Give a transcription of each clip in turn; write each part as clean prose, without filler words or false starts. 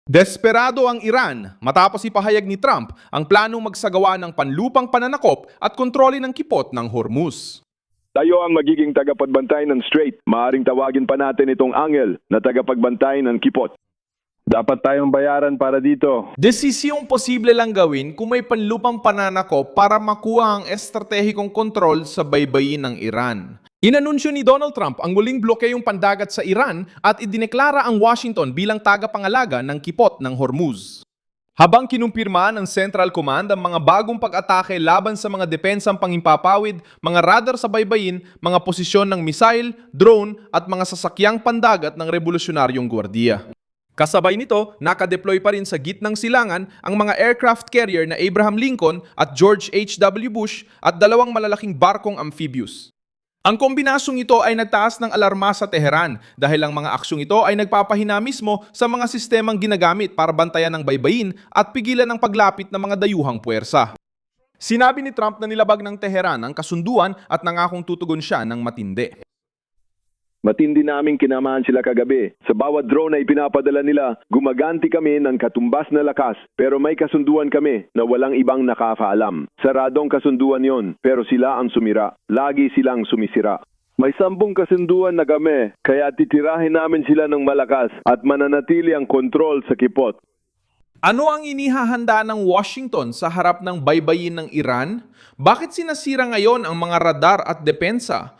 Desperado ang Iran matapos ipahayag ni Trump ang planong magsagawa ng panlupang pananakop at kontrole ng kipot ng Hormuz. Tayo ang magiging tagapagbantay ng Strait. Maaring tawagin pa natin itong angel na tagapagbantay ng kipot. Dapat tayong bayaran para dito. Desisyong posible lang gawin kung may panlupang pananakop para makuha ang estratehikong kontrol sa baybayin ng Iran. Inanunsyo ni Donald Trump ang muling blokeyong pandagat sa Iran at idineklara ang Washington bilang tagapangalaga ng kipot ng Hormuz. Habang kinumpirma ng Central Command ang mga bagong pag-atake laban sa mga depensang pangimpapawid, mga radar sa baybayin, mga posisyon ng missile, drone at mga sasakyang pandagat ng Revolusyonaryong Gwardiya. Kasabay nito, nakadeploy pa rin sa gitnang silangan ang mga aircraft carrier na Abraham Lincoln at George H.W. Bush at dalawang malalaking barkong amphibious. Ang kombinasyong ito ay nagtaas ng alarma sa Tehran dahil ang mga aksyong ito ay nagpapahina mismo sa mga sistemang ginagamit para bantayan ng baybayin at pigilan ang paglapit ng mga dayuhang puwersa. Sinabi ni Trump na nilabag ng Tehran ang kasunduan at nangakong tutugon siya ng matindi. Matindi naming kinamahan sila kagabi. Sa bawat drone na ipinapadala nila, gumaganti kami ng katumbas na lakas. Pero may kasunduan kami na walang ibang nakakaalam. Saradong kasunduan yon, pero sila ang sumira. Lagi silang sumisira. May 10 kasunduan na kami, kaya titirahin namin sila ng malakas at mananatili ang kontrol sa kipot. Ano ang inihahanda ng Washington sa harap ng baybayin ng Iran? Bakit sinasira ngayon ang mga radar at depensa?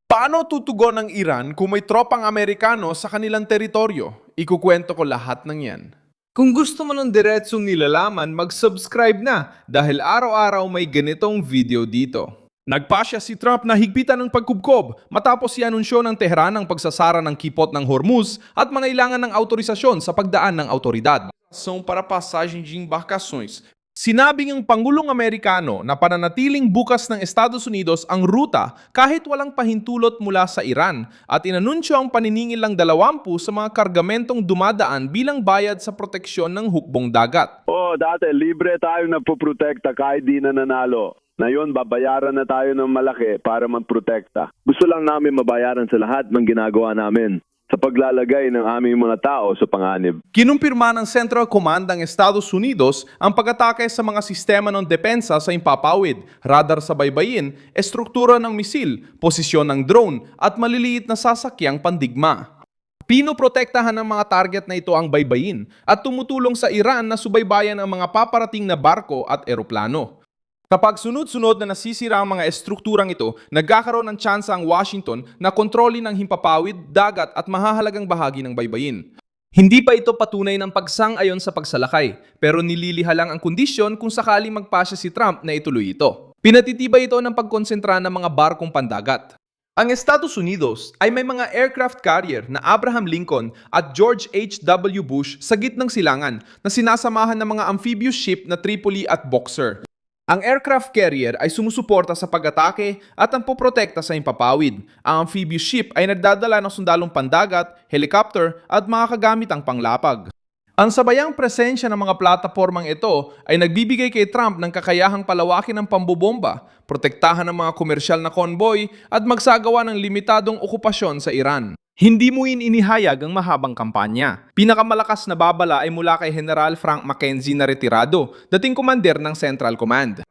Paano tutugon ng Iran kung may tropang Amerikano sa kanilang teritoryo? Ikukwento ko lahat ng yan. Kung gusto mo ng diretsong nilalaman, mag-subscribe na dahil araw-araw may ganitong video dito. Nagpasya si Trump na higpitan ng pagkubkob matapos i-anunsyo ng Tehran ang pagsasara ng kipot ng Hormuz at mangailangan ng autorisasyon sa pagdaan ng autoridad. São para passagem de embarcações. Sinabing ang Pangulong Amerikano na pananatiling bukas ng Estados Unidos ang ruta kahit walang pahintulot mula sa Iran at inanunsyo ang paniningil ng 20 sa mga kargamentong dumadaan bilang bayad sa proteksyon ng hukbong dagat. Dati libre tayo nagpoprotekta kahit di na nanalo. Ngayon, babayaran na tayo ng malaki para magprotekta. Gusto lang namin mabayaran sa lahat ng ginagawa namin sa paglalagay ng aming mga tao sa panganib. Kinumpirma ng Central Command ng Estados Unidos ang pag-atake sa mga sistema ng depensa sa impapawid, radar sa baybayin, estruktura ng misil, posisyon ng drone at maliliit na sasakyang pandigma. Pinoprotektahan ng mga target na ito ang baybayin at tumutulong sa Iran na subaybayan ang mga paparating na barko at eroplano. Kapag sunod-sunod na nasisira ang mga estrukturang ito, nagkakaroon ng tsansa ang Washington na kontrolin ang himpapawid, dagat at mahahalagang bahagi ng baybayin. Hindi pa ito patunay ng pagsang-ayon sa pagsalakay, pero nililiha lang ang kondisyon kung sakaling magpasya si Trump na ituloy ito. Pinatitibay ito ng pagkonsentra ng mga barkong pandagat. Ang Estados Unidos ay may mga aircraft carrier na Abraham Lincoln at George H.W. Bush sa gitnang silangan na sinasamahan ng mga amphibious ship na Tripoli at Boxer. Ang aircraft carrier ay sumusuporta sa pag-atake at ang poprotekta sa impapawid. Ang amphibious ship ay nagdadala ng sundalong pandagat, helicopter at mga kagamitang panglapag. Ang sabayang presensya ng mga platapormang ito ay nagbibigay kay Trump ng kakayahang palawakin ng pambobomba, protektahan ng mga komersyal na convoy at magsagawa ng limitadong okupasyon sa Iran. Hindi mo inihayag ang mahabang kampanya. Pinakamalakas na babala ay mula kay General Frank McKenzie na retirado, dating komander ng Central Command.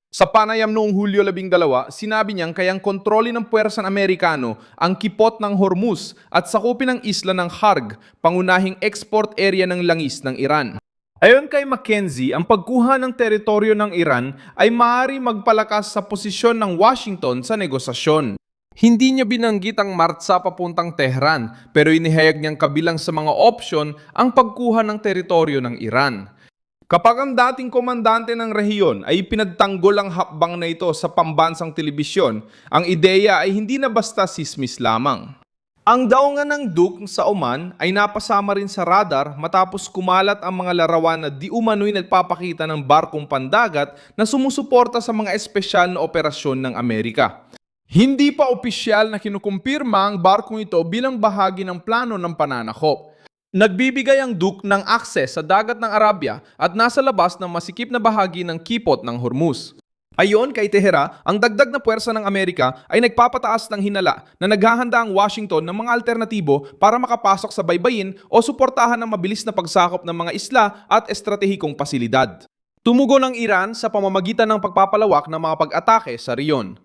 Sa panayam noong Hulyo 12, sinabi niyang kayang kontrolin ng puwersang Amerikano ang kipot ng Hormuz at sakupin ang isla ng Kharg, pangunahing export area ng langis ng Iran. Ayon kay McKenzie, ang pagkuha ng teritoryo ng Iran ay maaari magpalakas sa posisyon ng Washington sa negosasyon. Hindi niya binanggit ang martsa papuntang Tehran, pero inihayag niyang kabilang sa mga opsyon ang pagkuha ng teritoryo ng Iran. Kapag ang dating komandante ng rehiyon ay pinagtanggol ang hakbang na ito sa pambansang telebisyon, ang ideya ay hindi na basta sismis lamang. Ang daungan ng Duke sa Oman ay napasama rin sa radar matapos kumalat ang mga larawan na di umano'y nagpapakita ng barkong pandagat na sumusuporta sa mga espesyal na operasyon ng Amerika. Hindi pa opisyal na kinukumpirma ang barkong ito bilang bahagi ng plano ng pananakop. Nagbibigay ang Duke ng akses sa dagat ng Arabia at nasa labas ng masikip na bahagi ng kipot ng Hormuz. Ayon kay Tehera, ang dagdag na puwersa ng Amerika ay nagpapataas ng hinala na naghahanda ang Washington ng mga alternatibo para makapasok sa baybayin o suportahan ang mabilis na pagsakop ng mga isla at estratehikong pasilidad. Tumugon ang Iran sa pamamagitan ng pagpapalawak ng mga pag-atake sa riyon.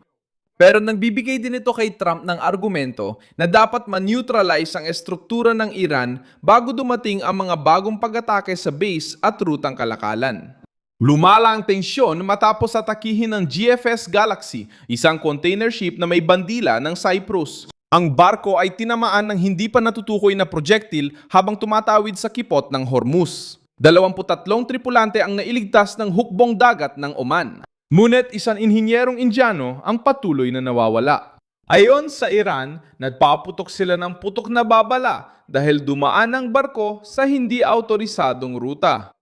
Pero nagbibigay din ito kay Trump ng argumento na dapat ma-neutralize ang estruktura ng Iran bago dumating ang mga bagong pag-atake sa base at rutang kalakalan. Lumala ang tensyon matapos atakihin ng GFS Galaxy, isang container ship na may bandila ng Cyprus. Ang barko ay tinamaan ng hindi pa natutukoy na projectile habang tumatawid sa kipot ng Hormuz. 23 tripulante ang nailigtas ng hukbong dagat ng Oman. Ngunit isang inhinyerong Indiano ang patuloy na nawawala. Ayon sa Iran, nagpaputok sila ng putok na babala dahil dumaan ang barko sa hindi autorisadong ruta.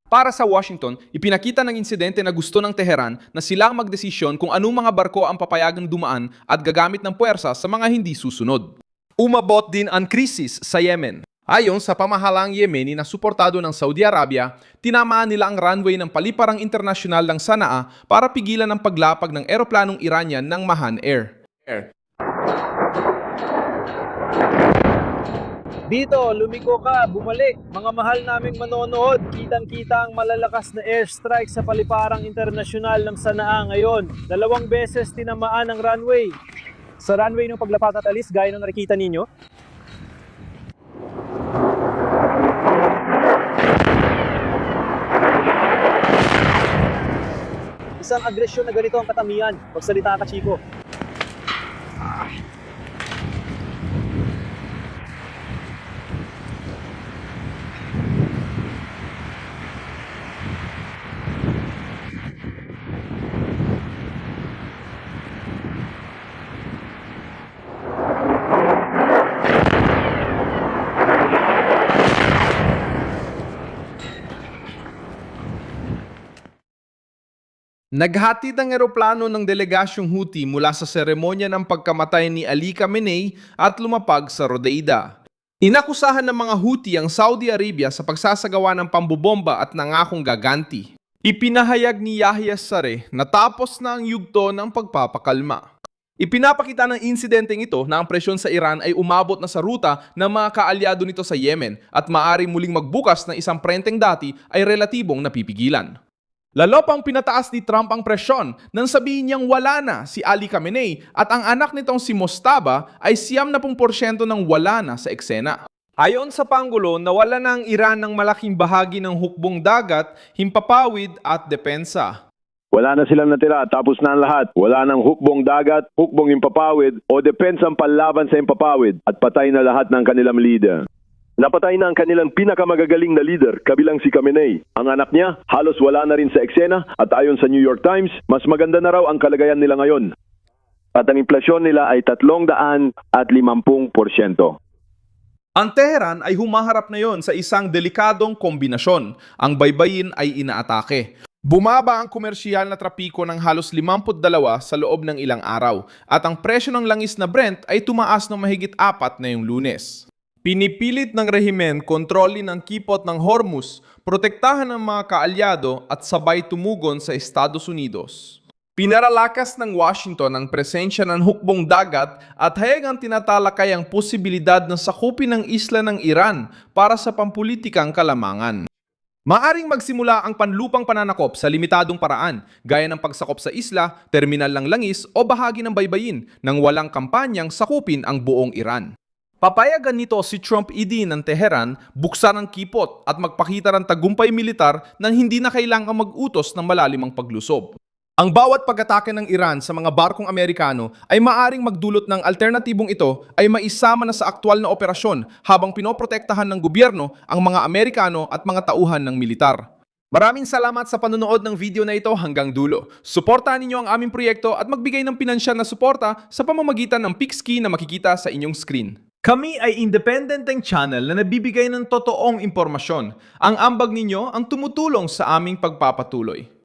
Para sa Washington, ipinakita ng insidente na gusto ng Tehran na sila ang magdesisyon kung anong mga barko ang papayagang dumaan at gagamit ng puwersa sa mga hindi susunod. Umabot din ang krisis sa Yemen. Ayon sa pamahalang Yemeni na suportado ng Saudi Arabia, tinamaan nila ang runway ng paliparang internasyonal ng Sanaa para pigilan ang paglapag ng eroplanong Iranian ng Mahan Air. Dito, lumiko ka, bumalik. Mga mahal naming manonood, kitang-kita ang malalakas na airstrike sa paliparang internasyonal ng Sanaa ngayon. 2 beses tinamaan ang runway. Sa runway ng paglapat at alis, gaya ng nakikita ninyo, isang agresyon na ganito ang katamihan. Pagsalita ka, Chico. Naghatid ang eroplano ng delegasyong Houthi mula sa seremonya ng pagkamatay ni Ali Khamenei at lumapag sa Rodeida. Inakusahan ng mga Houthi ang Saudi Arabia sa pagsasagawa ng pambobomba at nangakong gaganti. Ipinahayag ni Yahya Sareh na tapos na ang yugto ng pagpapakalma. Ipinapakita ng insidenteng ito na ang presyon sa Iran ay umabot na sa ruta ng mga kaalyado nito sa Yemen at maaaring muling magbukas ng isang prenteng dati ay relatibong napipigilan. Lalo pang pinataas ni Trump ang presyon nang sabihin niyang wala na si Ali Khamenei at ang anak nitong si Mostaba ay 70% nang wala na sa eksena. Ayon sa Pangulo, nawala na ang Iran ng malaking bahagi ng hukbong dagat, himpapawid at depensa. Wala na silang natira, tapos na ang lahat. Wala nang hukbong dagat, hukbong impapawid o depensang panlaban sa impapawid at patay na lahat ng kanilang leader. Napatay na ang kanilang pinakamagagaling na leader, kabilang si Khamenei. Ang anak niya, halos wala na rin sa eksena at ayon sa New York Times, mas maganda na raw ang kalagayan nila ngayon. At ang inflasyon nila ay 350%. Ang Tehran ay humaharap na yon sa isang delikadong kombinasyon. Ang baybayin ay inaatake. Bumaba ang komersyal na trapiko ng halos 52 sa loob ng ilang araw at ang presyo ng langis na Brent ay tumaas ng mahigit 4 ngayong Lunes. Pinipilit ng rehimen kontrolin ang kipot ng Hormuz, protektahan ang mga kaalyado at sabay tumugon sa Estados Unidos. Pinaralakas ng Washington ang presensya ng hukbong dagat at hayagang tinatalakay ang posibilidad na sakupin ng isla ng Iran para sa pampulitikang kalamangan. Maaring magsimula ang panlupang pananakop sa limitadong paraan, gaya ng pagsakop sa isla, terminal ng langis o bahagi ng baybayin nang walang kampanyang sakupin ang buong Iran. Papayagan nito si Trump idin ng Tehran buksan ang kipot at magpakita ng tagumpay militar nang hindi na kailangang mag-utos ng malalimang paglusob. Ang bawat pag-atake ng Iran sa mga barkong Amerikano ay maaring magdulot ng alternatibong ito ay maisama na sa aktwal na operasyon habang pinoprotektahan ng gobyerno ang mga Amerikano at mga tauhan ng militar. Maraming salamat sa panonood ng video na ito hanggang dulo. Suportahan ninyo ang aming proyekto at magbigay ng pinansyal na suporta sa pamamagitan ng Pixkey na makikita sa inyong screen. Kami ay independenteng channel na nabibigay ng totoong impormasyon. Ang ambag ninyo ang tumutulong sa aming pagpapatuloy.